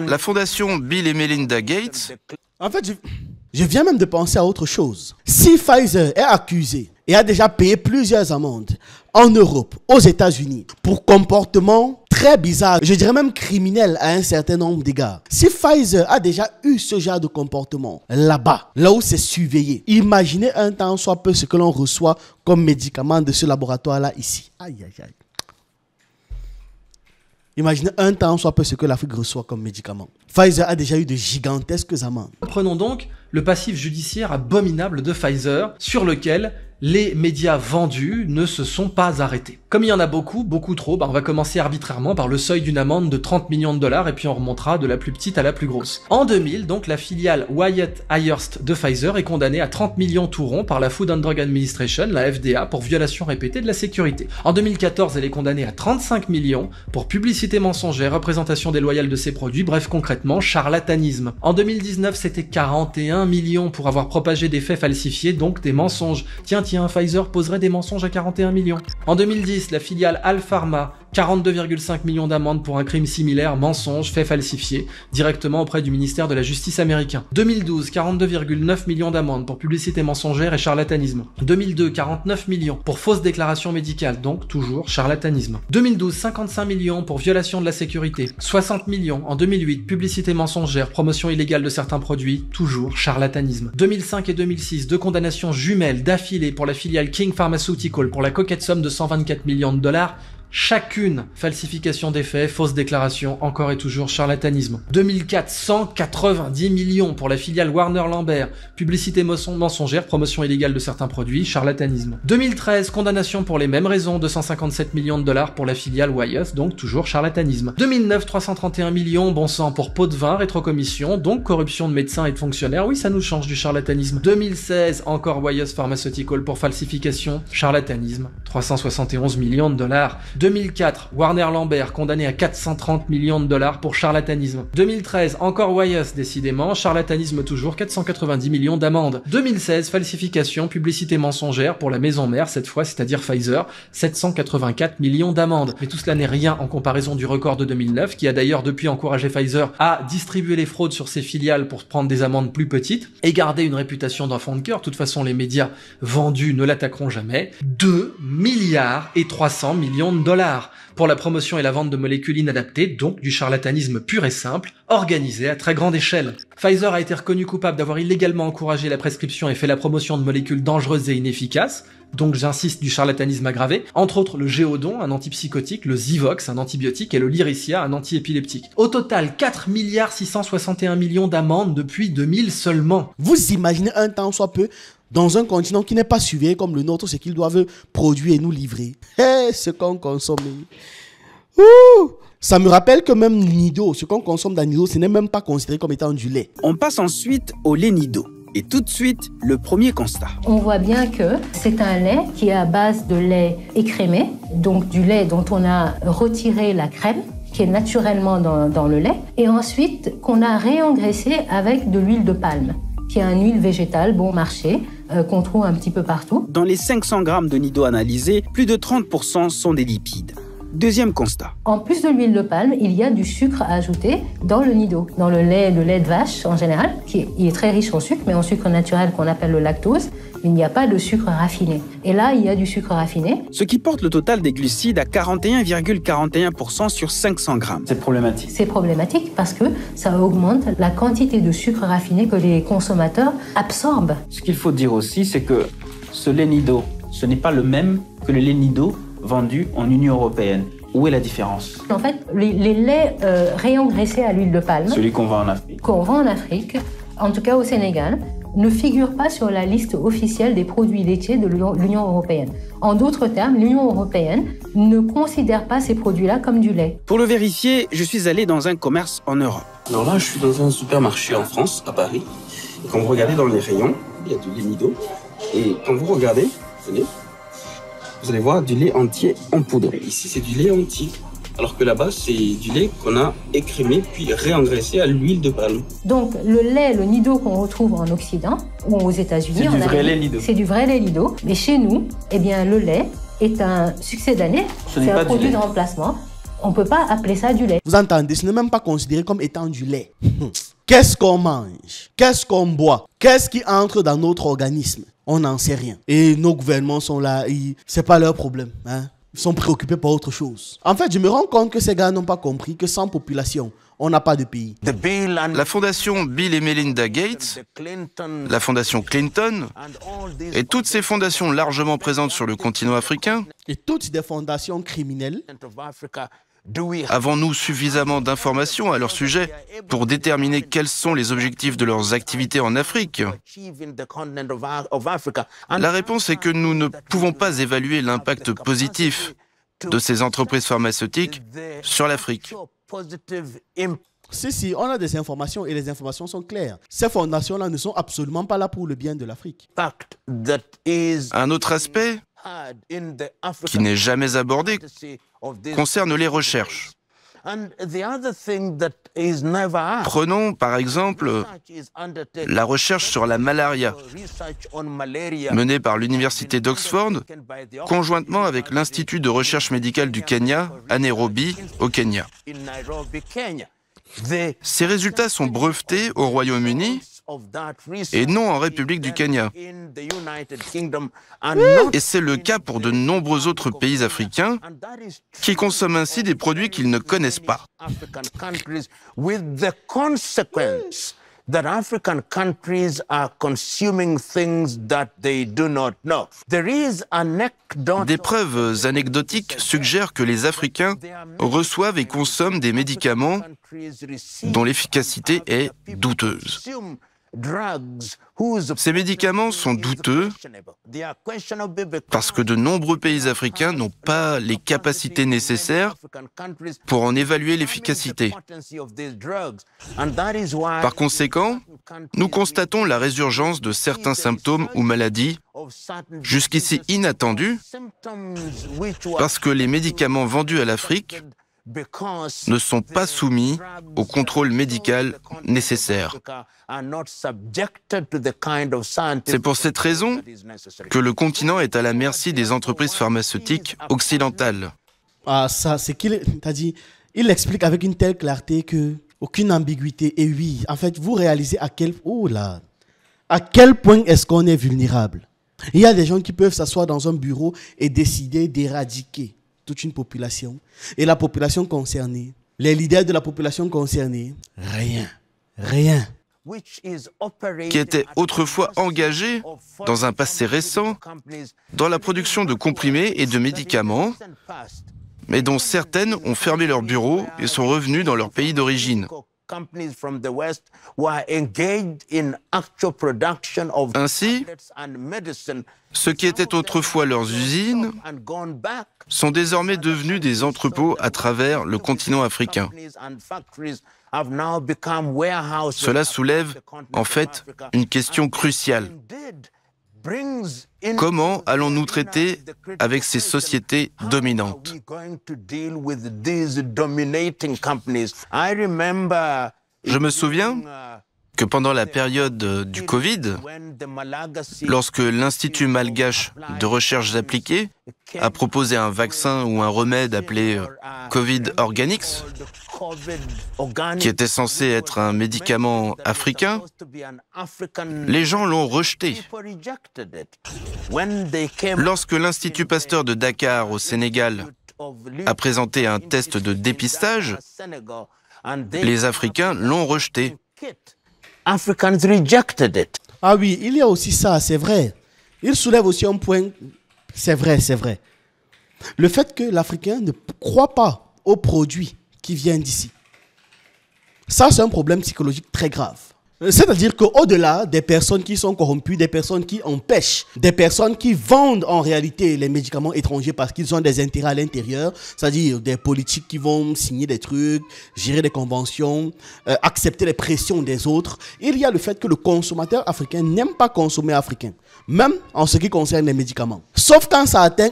La fondation Bill et Melinda Gates... En fait, je viens même de penser à autre chose. Si Pfizer est accusé et a déjà payé plusieurs amendes en Europe, aux États-Unis, pour comportement très bizarre, je dirais même criminel à un certain nombre d'égards. Si Pfizer a déjà eu ce genre de comportement là-bas, là où c'est surveillé, imaginez un temps soit peu ce que l'on reçoit comme médicament de ce laboratoire-là ici. Aïe, aïe, aïe. Imaginez un temps soit peu ce que l'Afrique reçoit comme médicament. Pfizer a déjà eu de gigantesques amendes. Prenons donc le passif judiciaire abominable de Pfizer, sur lequel les médias vendus ne se sont pas arrêtés. Comme il y en a beaucoup trop, on va commencer arbitrairement par le seuil d'une amende de 30 millions de dollars et puis on remontera de la plus petite à la plus grosse. En 2000, donc, la filiale Wyatt Ayerst de Pfizer est condamnée à 30 millions tout rond par la Food and Drug Administration, la FDA, pour violation répétée de la sécurité. En 2014, elle est condamnée à 35 millions pour publicité mensongère, représentation déloyale de ses produits, bref, concrètement, charlatanisme. En 2019, c'était 41 millions pour avoir propagé des faits falsifiés, donc des mensonges. Tiens, Pfizer poserait des mensonges à 41 millions. En 2010, la filiale Alpharma, 42,5 millions d'amendes pour un crime similaire, mensonge, fait falsifié, directement auprès du ministère de la Justice américain. 2012, 42,9 millions d'amendes pour publicité mensongère et charlatanisme. 2002, 49 millions pour fausse déclaration médicale, donc toujours charlatanisme. 2012, 55 millions pour violation de la sécurité. 60 millions en 2008, publicité mensongère, promotion illégale de certains produits, toujours charlatanisme. 2005 et 2006, 2 condamnations jumelles d'affilée pour la filiale King Pharmaceutical pour la coquette somme de 124 millions de dollars, chacune falsification des faits, fausse déclaration, encore et toujours charlatanisme. 2004, 190 millions pour la filiale Warner Lambert, publicité mensongère, promotion illégale de certains produits, charlatanisme. 2013, condamnation pour les mêmes raisons, 257 millions de dollars pour la filiale Wyeth, donc toujours charlatanisme. 2009, 331 millions, bon sang, pour pot de vin, rétrocommission, donc corruption de médecins et de fonctionnaires, oui ça nous change du charlatanisme. 2016, encore Wyeth Pharmaceutical pour falsification, charlatanisme, 371 millions de dollars. 2004, Warner Lambert condamné à 430 millions de dollars pour charlatanisme. 2013, encore Wyeth décidément, charlatanisme toujours, 490 millions d'amendes. 2016, falsification, publicité mensongère pour la maison mère, cette fois, c'est-à-dire Pfizer, 784 millions d'amendes. Mais tout cela n'est rien en comparaison du record de 2009, qui a d'ailleurs depuis encouragé Pfizer à distribuer les fraudes sur ses filiales pour prendre des amendes plus petites et garder une réputation d'enfant de cœur. De toute façon, les médias vendus ne l'attaqueront jamais. 2 milliards et 300 millions de dollars pour la promotion et la vente de molécules inadaptées, donc du charlatanisme pur et simple, organisé à très grande échelle. Pfizer a été reconnu coupable d'avoir illégalement encouragé la prescription et fait la promotion de molécules dangereuses et inefficaces, donc j'insiste, du charlatanisme aggravé, entre autres le Géodon, un antipsychotique, le Zivox, un antibiotique, et le Lyricia, un antiépileptique. Au total, 4 661 millions d'amendes depuis 2000 seulement. Vous imaginez un temps soit peu dans un continent qui n'est pas surveillé comme le nôtre, ce qu'ils doivent produire et nous livrer. Ce qu'on consomme. Ça me rappelle que même Nido, ce qu'on consomme dans Nido, ce n'est même pas considéré comme étant du lait. On passe ensuite au lait Nido. Et tout de suite, le premier constat. On voit bien que c'est un lait qui est à base de lait écrémé, donc du lait dont on a retiré la crème, qui est naturellement dans le lait, et ensuite qu'on a réengraissé avec de l'huile de palme, qui est une huile végétale bon marché, qu'on trouve un petit peu partout. Dans les 500 grammes de Nido analysés, plus de 30% sont des lipides. Deuxième constat. En plus de l'huile de palme, il y a du sucre à ajouter dans le Nido. Dans le lait de vache en général, il est très riche en sucre, mais en sucre naturel qu'on appelle le lactose, il n'y a pas de sucre raffiné. Et là, il y a du sucre raffiné. Ce qui porte le total des glucides à 41,41% sur 500 grammes. C'est problématique. C'est problématique parce que ça augmente la quantité de sucre raffiné que les consommateurs absorbent. Ce qu'il faut dire aussi, c'est que ce lait Nido, ce n'est pas le même que le lait Nido vendu en Union européenne. Où est la différence? En fait, les laits réengraissés à l'huile de palme, celui qu'on vend en Afrique, en tout cas au Sénégal, ne figure pas sur la liste officielle des produits laitiers de l'Union européenne. En d'autres termes, l'Union européenne ne considère pas ces produits-là comme du lait. Pour le vérifier, je suis allé dans un commerce en Europe. Alors là, je suis dans un supermarché en France, à Paris. Quand vous regardez dans les rayons, il y a du lait Nido. Et quand vous regardez, tenez, vous allez voir du lait entier en poudre. Ici, c'est du lait entier. Alors que là-bas, c'est du lait qu'on a écrémé puis réengraissé à l'huile de palme. Donc le lait, le Nido qu'on retrouve en Occident ou aux États-Unis, C'est du vrai lait Nido. C'est du vrai lait Nido. Mais chez nous, eh bien, le lait est un succès d'année. C'est un produit de remplacement. On ne peut pas appeler ça du lait. Vous entendez, ce n'est même pas considéré comme étant du lait. Qu'est-ce qu'on mange? Qu'est-ce qu'on boit? Qu'est-ce qui entre dans notre organisme? On n'en sait rien. Et nos gouvernements sont là, c'est pas leur problème. Hein? Ils sont préoccupés par autre chose. En fait, je me rends compte que ces gars n'ont pas compris que sans population, on n'a pas de pays. La fondation Bill et Melinda Gates, la fondation Clinton et toutes ces fondations largement présentes sur le continent africain, Et toutes des fondations criminelles. avons-nous suffisamment d'informations à leur sujet pour déterminer quels sont les objectifs de leurs activités en Afrique? La réponse est que nous ne pouvons pas évaluer l'impact positif de ces entreprises pharmaceutiques sur l'Afrique. Si, on a des informations et les informations sont claires. Ces fondations-là ne sont absolument pas là pour le bien de l'Afrique. Un autre aspect qui n'est jamais abordé concerne les recherches. Prenons par exemple la recherche sur la malaria menée par l'Université d'Oxford conjointement avec l'Institut de recherche médicale du Kenya à Nairobi, au Kenya. Ces résultats sont brevetés au Royaume-Uni et non en République du Kenya. Et c'est le cas pour de nombreux autres pays africains qui consomment ainsi des produits qu'ils ne connaissent pas. That African countries are consuming things that they do not know. There is anecdote. Des preuves anecdotiques suggèrent que les Africains reçoivent et consomment des médicaments dont l'efficacité est douteuse. Ces médicaments sont douteux parce que de nombreux pays africains n'ont pas les capacités nécessaires pour en évaluer l'efficacité. Par conséquent, nous constatons la résurgence de certains symptômes ou maladies jusqu'ici inattendus parce que les médicaments vendus à l'Afrique ne sont pas soumis au contrôle médical nécessaire. C'est pour cette raison que le continent est à la merci des entreprises pharmaceutiques occidentales. Ah, ça, c'est qu'il t'a dit. Il explique avec une telle clarté que aucune ambiguïté. Et oui, en fait, vous réalisez à quel point est-ce qu'on est vulnérable. Il y a des gens qui peuvent s'asseoir dans un bureau et décider d'éradiquer toute une population. Et la population concernée, les leaders de la population concernée, rien. Qui étaient autrefois engagés, dans un passé récent, dans la production de comprimés et de médicaments, mais dont certaines ont fermé leurs bureaux et sont revenues dans leur pays d'origine. Ainsi, ce qui était autrefois leurs usines sont désormais devenus des entrepôts à travers le continent africain. Cela soulève en fait une question cruciale. Comment allons-nous traiter avec ces sociétés dominantes? Je me souviens que pendant la période du Covid, lorsque l'Institut malgache de recherche appliquée a proposé un vaccin ou un remède appelé Covid Organics, qui était censé être un médicament africain, les gens l'ont rejeté. Lorsque l'Institut Pasteur de Dakar au Sénégal a présenté un test de dépistage, les Africains l'ont rejeté. Ah oui, il y a aussi ça, c'est vrai. Il soulève aussi un point, c'est vrai. Le fait que l'Africain ne croit pas aux produits qui viennent d'ici. Ça, c'est un problème psychologique très grave. C'est-à-dire qu'au-delà des personnes qui sont corrompues, des personnes qui empêchent, des personnes qui vendent en réalité les médicaments étrangers parce qu'ils ont des intérêts à l'intérieur, c'est-à-dire des politiques qui vont signer des trucs, gérer des conventions, accepter les pressions des autres, il y a le fait que le consommateur africain n'aime pas consommer africain, même en ce qui concerne les médicaments. Sauf quand ça atteint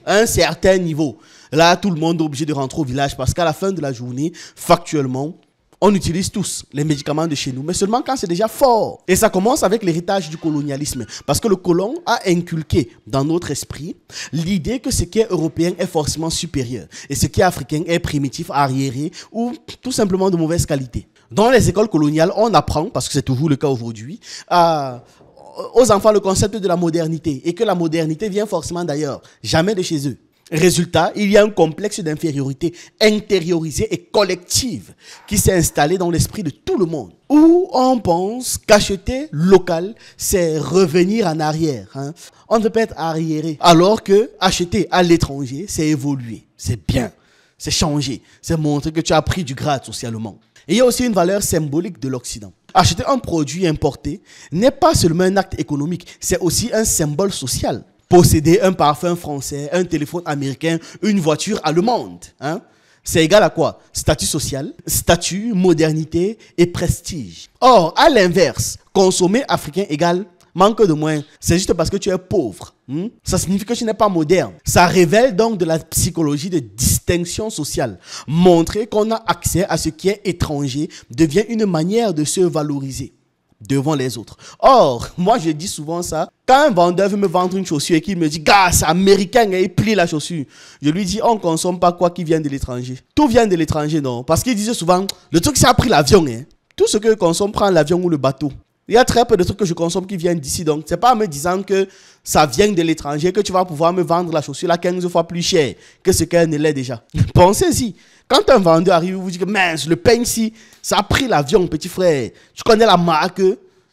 un certain niveau. Là, tout le monde est obligé de rentrer au village parce qu'à la fin de la journée, factuellement, on utilise tous les médicaments de chez nous, mais seulement quand c'est déjà fort. Et ça commence avec l'héritage du colonialisme. Parce que le colon a inculqué dans notre esprit l'idée que ce qui est européen est forcément supérieur. Et ce qui est africain est primitif, arriéré ou tout simplement de mauvaise qualité. Dans les écoles coloniales, on apprend, parce que c'est toujours le cas aujourd'hui, aux enfants le concept de la modernité. Et que la modernité vient forcément d'ailleurs, jamais de chez eux. Résultat, il y a un complexe d'infériorité intériorisée et collective qui s'est installé dans l'esprit de tout le monde. Où on pense qu'acheter local, c'est revenir en arrière. On ne peut pas être arriéré. Alors que acheter à l'étranger, c'est évoluer. C'est bien. C'est changer. C'est montrer que tu as pris du grade socialement. Et il y a aussi une valeur symbolique de l'Occident. Acheter un produit importé n'est pas seulement un acte économique, c'est aussi un symbole social. Posséder un parfum français, un téléphone américain, une voiture allemande, c'est égal à quoi? Statut social, statut, modernité et prestige. Or, à l'inverse, consommer africain égale manque de moyens. C'est juste parce que tu es pauvre. Ça signifie que tu n'es pas moderne. Ça révèle donc de la psychologie de distinction sociale. Montrer qu'on a accès à ce qui est étranger devient une manière de se valoriser devant les autres. Or, moi je dis souvent ça, quand un vendeur veut me vendre une chaussure et qu'il me dit, gars, c'est américain et il plie la chaussure, je lui dis, on ne consomme pas quoi qui vient de l'étranger. Tout vient de l'étranger, non? Parce qu'il disait souvent, le truc ça a pris l'avion. Tout ce que je consomme prend l'avion ou le bateau. Il y a très peu de trucs que je consomme qui viennent d'ici. Donc, c'est pas en me disant que ça vient de l'étranger que tu vas pouvoir me vendre la chaussure là 15 fois plus cher que ce qu'elle ne l'est déjà. Pensez-y. Quand un vendeur arrive, vous dit que mince, le peigne ici, ça a pris l'avion, petit frère. Tu connais la marque,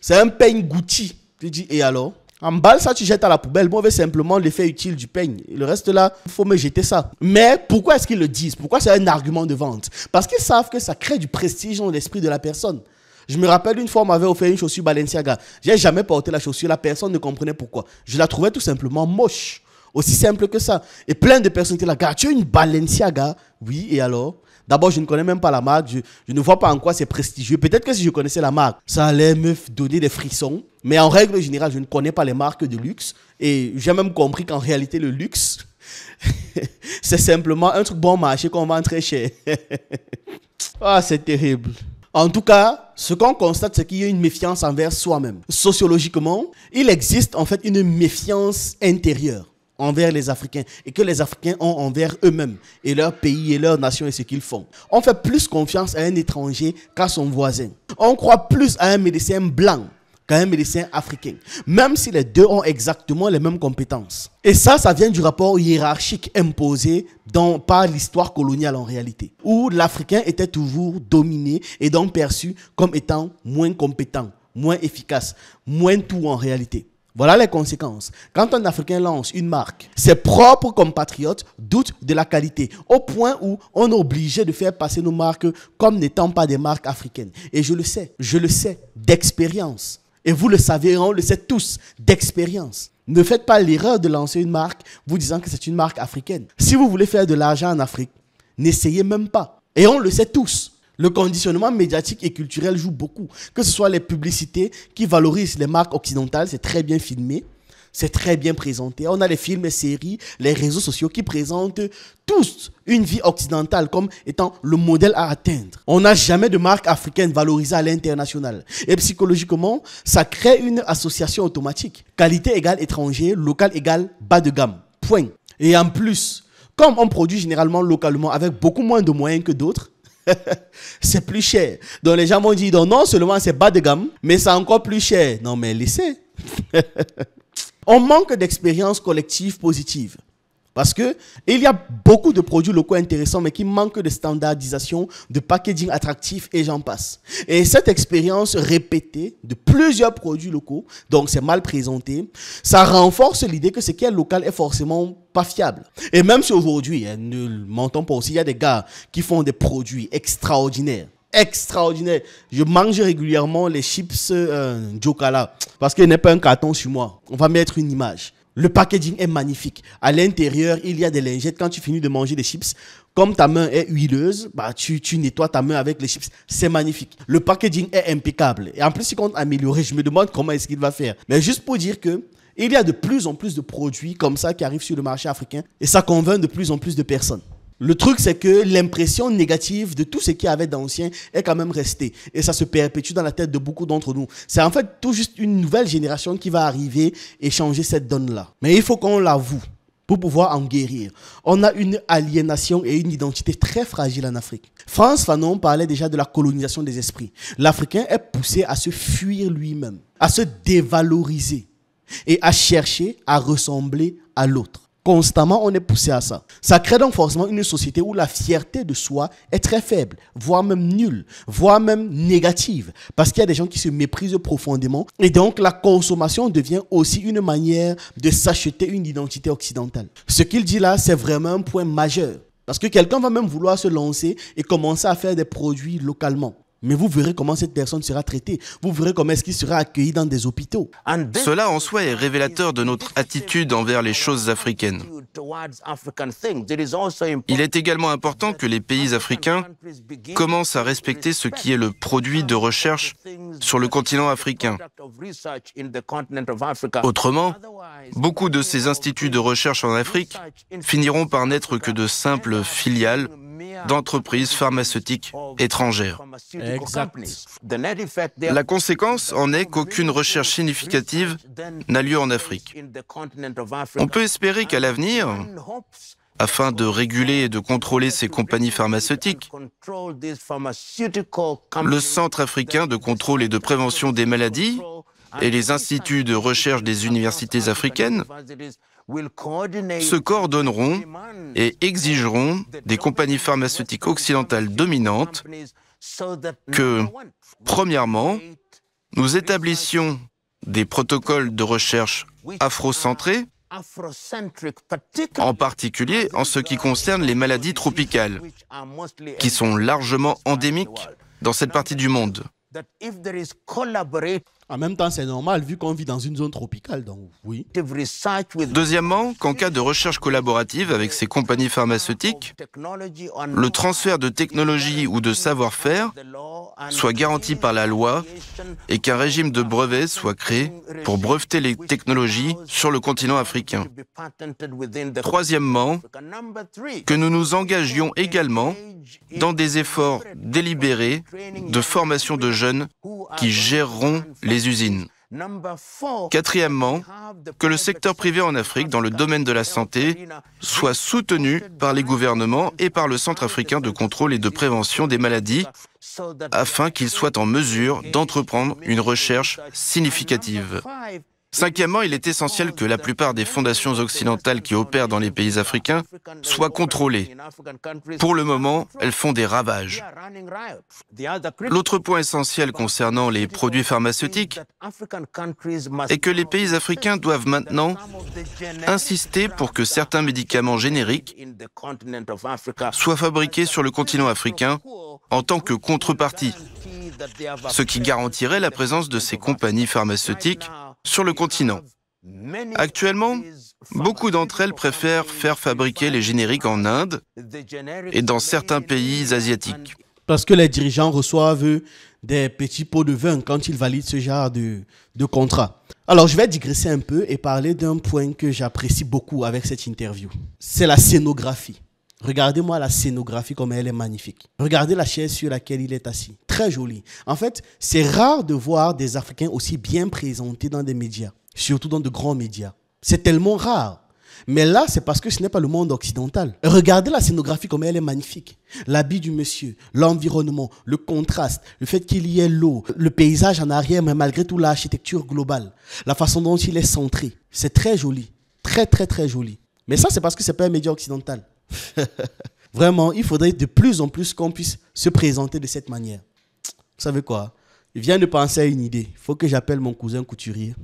c'est un peigne Gucci. Tu dis, et alors? En balle, ça, tu jettes à la poubelle. Moi, je veux simplement l'effet utile du peigne. Le reste là, il faut me jeter ça. Mais pourquoi est-ce qu'ils le disent? Pourquoi c'est un argument de vente? Parce qu'ils savent que ça crée du prestige dans l'esprit de la personne. Je me rappelle une fois, on m'avait offert une chaussure Balenciaga. J'ai jamais porté la chaussure, la personne ne comprenait pourquoi. Je la trouvais tout simplement moche. Aussi simple que ça. Et plein de personnes étaient là, gars, tu as une Balenciaga? Oui, et alors? D'abord, je ne connais même pas la marque. Je ne vois pas en quoi c'est prestigieux. Peut-être que si je connaissais la marque, ça allait me donner des frissons. Mais en règle générale, je ne connais pas les marques de luxe. Et j'ai même compris qu'en réalité, le luxe, c'est simplement un truc bon marché qu'on vend très cher. Ah, c'est terrible. En tout cas, ce qu'on constate, c'est qu'il y a une méfiance envers soi-même. Sociologiquement, il existe en fait une méfiance intérieure envers les Africains et que les Africains ont envers eux-mêmes et leur pays et leur nation et ce qu'ils font. On fait plus confiance à un étranger qu'à son voisin. On croit plus à un médecin blanc qu'à un médecin africain, même si les deux ont exactement les mêmes compétences. Et ça vient du rapport hiérarchique imposé par l'histoire coloniale en réalité, où l'Africain était toujours dominé et donc perçu comme étant moins compétent, moins efficace, moins tout en réalité. Voilà les conséquences. Quand un Africain lance une marque, ses propres compatriotes doutent de la qualité, au point où on est obligé de faire passer nos marques comme n'étant pas des marques africaines. Et je le sais, d'expérience. Et vous le savez, on le sait tous, d'expérience. Ne faites pas l'erreur de lancer une marque vous disant que c'est une marque africaine. Si vous voulez faire de l'argent en Afrique, n'essayez même pas. Et on le sait tous. Le conditionnement médiatique et culturel joue beaucoup. Que ce soit les publicités qui valorisent les marques occidentales, c'est très bien filmé, c'est très bien présenté. On a les films et séries, les réseaux sociaux qui présentent tous une vie occidentale comme étant le modèle à atteindre. On n'a jamais de marque africaine valorisée à l'international. Et psychologiquement, ça crée une association automatique. Qualité égale étranger, local égale bas de gamme. Point. Et en plus, comme on produit généralement localement avec beaucoup moins de moyens que d'autres, c'est plus cher. Donc les gens m'ont dit, donc non seulement c'est bas de gamme, mais c'est encore plus cher. Non mais laissez. On manque d'expérience collective positive. Parce qu'il y a beaucoup de produits locaux intéressants, mais qui manquent de standardisation, de packaging attractif et j'en passe. Et cette expérience répétée de plusieurs produits locaux, donc c'est mal présenté, ça renforce l'idée que ce qui est local est forcément pas fiable. Et même si aujourd'hui, ne mentons pas aussi, il y a des gars qui font des produits extraordinaires. extraordinaire. Je mange régulièrement les chips Jokala parce qu'il n'est pas un carton sur moi. On va mettre une image. Le packaging est magnifique. À l'intérieur, il y a des lingettes. Quand tu finis de manger des chips, comme ta main est huileuse, bah, tu nettoies ta main avec les chips. C'est magnifique. Le packaging est impeccable. Et en plus, il compte améliorer. Je me demande comment est-ce qu'il va faire. Mais juste pour dire que il y a de plus en plus de produits comme ça qui arrivent sur le marché africain. Et ça convainc de plus en plus de personnes. Le truc, c'est que l'impression négative de tout ce qu'il y avait d'ancien est quand même restée. Et ça se perpétue dans la tête de beaucoup d'entre nous. C'est en fait tout juste une nouvelle génération qui va arriver et changer cette donne-là. Mais il faut qu'on l'avoue pour pouvoir en guérir. On a une aliénation et une identité très fragile en Afrique. Frantz Fanon parlait déjà de la colonisation des esprits. L'Africain est poussé à se fuir lui-même, à se dévaloriser et à chercher à ressembler à l'autre. Constamment, on est poussé à ça. Ça crée donc forcément une société où la fierté de soi est très faible, voire même nulle, voire même négative. Parce qu'il y a des gens qui se méprisent profondément. Et donc, la consommation devient aussi une manière de s'acheter une identité occidentale. Ce qu'il dit là, c'est vraiment un point majeur. Parce que quelqu'un va même vouloir se lancer et commencer à faire des produits localement. Mais vous verrez comment cette personne sera traitée. Vous verrez comment est-ce qu'il sera accueilli dans des hôpitaux. Cela en soi est révélateur de notre attitude envers les choses africaines. Il est également important que les pays africains commencent à respecter ce qui est le produit de recherche sur le continent africain. Autrement, beaucoup de ces instituts de recherche en Afrique finiront par n'être que de simples filiales d'entreprises pharmaceutiques étrangères. Exact. La conséquence en est qu'aucune recherche significative n'a lieu en Afrique. On peut espérer qu'à l'avenir, afin de réguler et de contrôler ces compagnies pharmaceutiques, le Centre africain de contrôle et de prévention des maladies et les instituts de recherche des universités africaines se coordonneront et exigeront des compagnies pharmaceutiques occidentales dominantes que, premièrement, nous établissions des protocoles de recherche afrocentrés, en particulier en ce qui concerne les maladies tropicales, qui sont largement endémiques dans cette partie du monde. En même temps, c'est normal vu qu'on vit dans une zone tropicale, donc oui. Deuxièmement, qu'en cas de recherche collaborative avec ces compagnies pharmaceutiques, le transfert de technologie ou de savoir-faire soit garanti par la loi et qu'un régime de brevets soit créé pour breveter les technologies sur le continent africain. Troisièmement, que nous nous engagions également dans des efforts délibérés de formation de jeunes qui géreront les usines. Quatrièmement, que le secteur privé en Afrique, dans le domaine de la santé, soit soutenu par les gouvernements et par le Centre africain de contrôle et de prévention des maladies, afin qu'ils soient en mesure d'entreprendre une recherche significative. Cinquièmement, il est essentiel que la plupart des fondations occidentales qui opèrent dans les pays africains soient contrôlées. Pour le moment, elles font des ravages. L'autre point essentiel concernant les produits pharmaceutiques est que les pays africains doivent maintenant insister pour que certains médicaments génériques soient fabriqués sur le continent africain en tant que contrepartie, ce qui garantirait la présence de ces compagnies pharmaceutiques sur le continent. Actuellement, beaucoup d'entre elles préfèrent faire fabriquer les génériques en Inde et dans certains pays asiatiques. Parce que les dirigeants reçoivent des petits pots de vin quand ils valident ce genre de contrat. Alors, je vais digresser un peu et parler d'un point que j'apprécie beaucoup avec cette interview. C'est la scénographie. Regardez-moi la scénographie comme elle est magnifique. Regardez la chaise sur laquelle il est assis. Très jolie. En fait, c'est rare de voir des Africains aussi bien présentés dans des médias. Surtout dans de grands médias. C'est tellement rare. Mais là, c'est parce que ce n'est pas le monde occidental. Regardez la scénographie comme elle est magnifique. L'habit du monsieur, l'environnement, le contraste, le fait qu'il y ait l'eau, le paysage en arrière, mais malgré tout l'architecture globale. La façon dont il est centré. C'est très joli. Très, très, très joli. Mais ça, c'est parce que ce n'est pas un média occidental. Vraiment, il faudrait de plus en plus qu'on puisse se présenter de cette manière. Vous savez quoi? Je viens de penser à une idée. Il faut que j'appelle mon cousin couturier.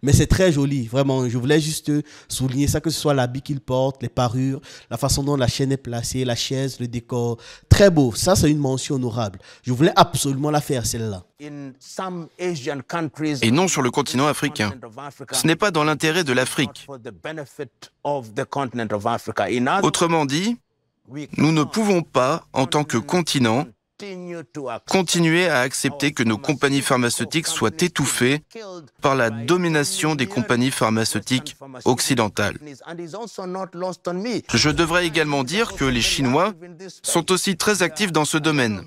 Mais c'est très joli, vraiment. Je voulais juste souligner ça, que ce soit l'habit qu'il porte, les parures, la façon dont la chaîne est placée, la chaise, le décor. Très beau. Ça, c'est une mention honorable. Je voulais absolument la faire, celle-là. Et non sur le continent africain. Ce n'est pas dans l'intérêt de l'Afrique. Autrement dit, nous ne pouvons pas, en tant que continent, continuer à accepter que nos compagnies pharmaceutiques soient étouffées par la domination des compagnies pharmaceutiques occidentales. Je devrais également dire que les Chinois sont aussi très actifs dans ce domaine.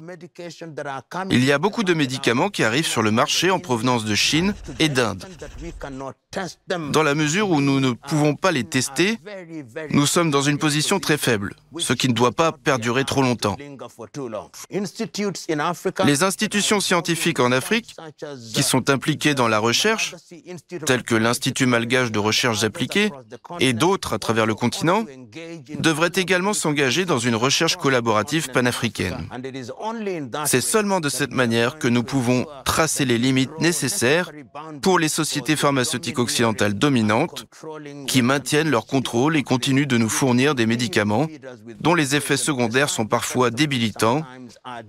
Il y a beaucoup de médicaments qui arrivent sur le marché en provenance de Chine et d'Inde. Dans la mesure où nous ne pouvons pas les tester, nous sommes dans une position très faible, ce qui ne doit pas perdurer trop longtemps. Les institutions scientifiques en Afrique qui sont impliquées dans la recherche, telles que l'Institut malgache de recherche appliquée et d'autres à travers le continent, devraient également s'engager dans une recherche collaborative panafricaine. C'est seulement de cette manière que nous pouvons tracer les limites nécessaires pour les sociétés pharmaceutiques occidentales dominantes qui maintiennent leur contrôle et continuent de nous fournir des médicaments dont les effets secondaires sont parfois débilitants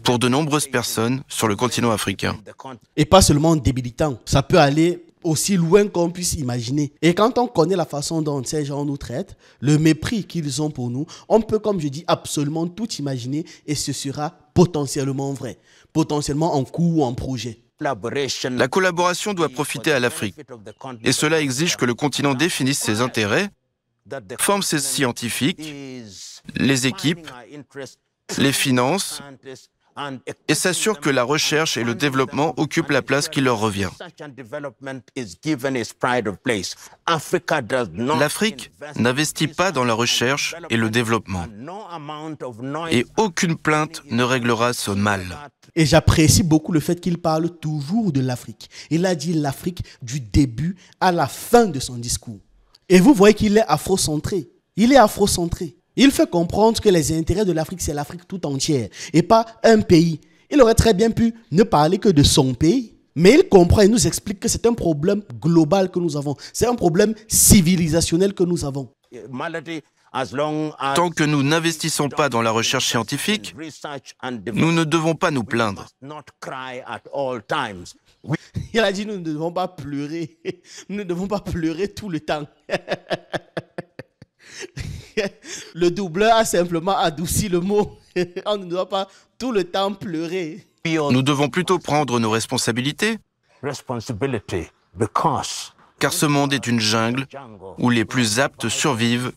pour de nombreuses personnes sur le continent africain. Et pas seulement débilitant, ça peut aller aussi loin qu'on puisse imaginer. Et quand on connaît la façon dont ces gens nous traitent, le mépris qu'ils ont pour nous, on peut, comme je dis, absolument tout imaginer et ce sera potentiellement vrai, potentiellement en cours ou en projet. La collaboration doit profiter à l'Afrique et cela exige que le continent définisse ses intérêts, forme ses scientifiques, les équipes, les finances et s'assure que la recherche et le développement occupent la place qui leur revient. L'Afrique n'investit pas dans la recherche et le développement. Et aucune plainte ne réglera ce mal. Et j'apprécie beaucoup le fait qu'il parle toujours de l'Afrique. Il a dit l'Afrique du début à la fin de son discours. Et vous voyez qu'il est afrocentré. Il est afrocentré. Il fait comprendre que les intérêts de l'Afrique, c'est l'Afrique tout entière et pas un pays. Il aurait très bien pu ne parler que de son pays, mais il comprend et nous explique que c'est un problème global que nous avons. C'est un problème civilisationnel que nous avons. Tant que nous n'investissons pas dans la recherche scientifique, nous ne devons pas nous plaindre. Il a dit nous ne devons pas pleurer. Nous ne devons pas pleurer tout le temps. Le doubleur a simplement adouci le mot. On ne doit pas tout le temps pleurer. Nous devons plutôt prendre nos responsabilités, car ce monde est une jungle où les plus aptes survivent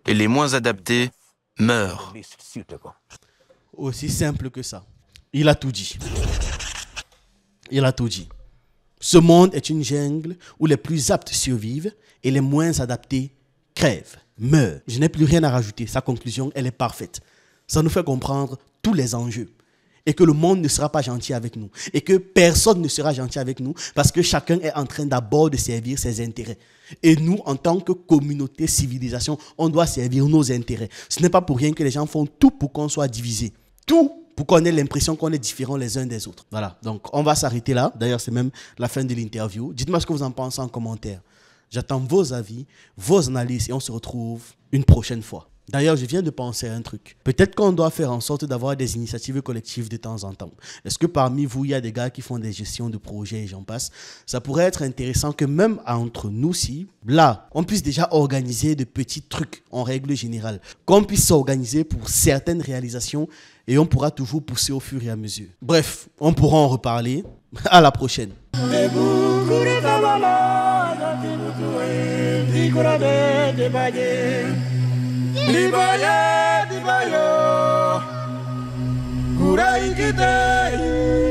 et les moins adaptés meurent. Aussi simple que ça. Il a tout dit. Il a tout dit. Ce monde est une jungle où les plus aptes survivent et les moins adaptés crèvent, meurent. Je n'ai plus rien à rajouter. Sa conclusion, elle est parfaite. Ça nous fait comprendre tous les enjeux. Et que le monde ne sera pas gentil avec nous. Et que personne ne sera gentil avec nous parce que chacun est en train d'abord de servir ses intérêts. Et nous, en tant que communauté, civilisation, on doit servir nos intérêts. Ce n'est pas pour rien que les gens font tout pour qu'on soit divisés. Tout pour qu'on ait l'impression qu'on est différents les uns des autres. Voilà, donc on va s'arrêter là. D'ailleurs, c'est même la fin de l'interview. Dites-moi ce que vous en pensez en commentaire. J'attends vos avis, vos analyses et on se retrouve une prochaine fois. D'ailleurs, je viens de penser à un truc. Peut-être qu'on doit faire en sorte d'avoir des initiatives collectives de temps en temps. Est-ce que parmi vous, il y a des gars qui font des gestions de projets et j'en passe? Ça pourrait être intéressant que même entre nous-ci, là, on puisse déjà organiser de petits trucs en règle générale. Qu'on puisse s'organiser pour certaines réalisations et on pourra toujours pousser au fur et à mesure. Bref, on pourra en reparler. À la prochaine. Dibaye, dibayo, kuraikite,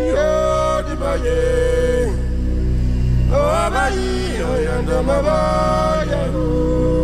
yo dibaye, o abayi, o yandamaba, yahu.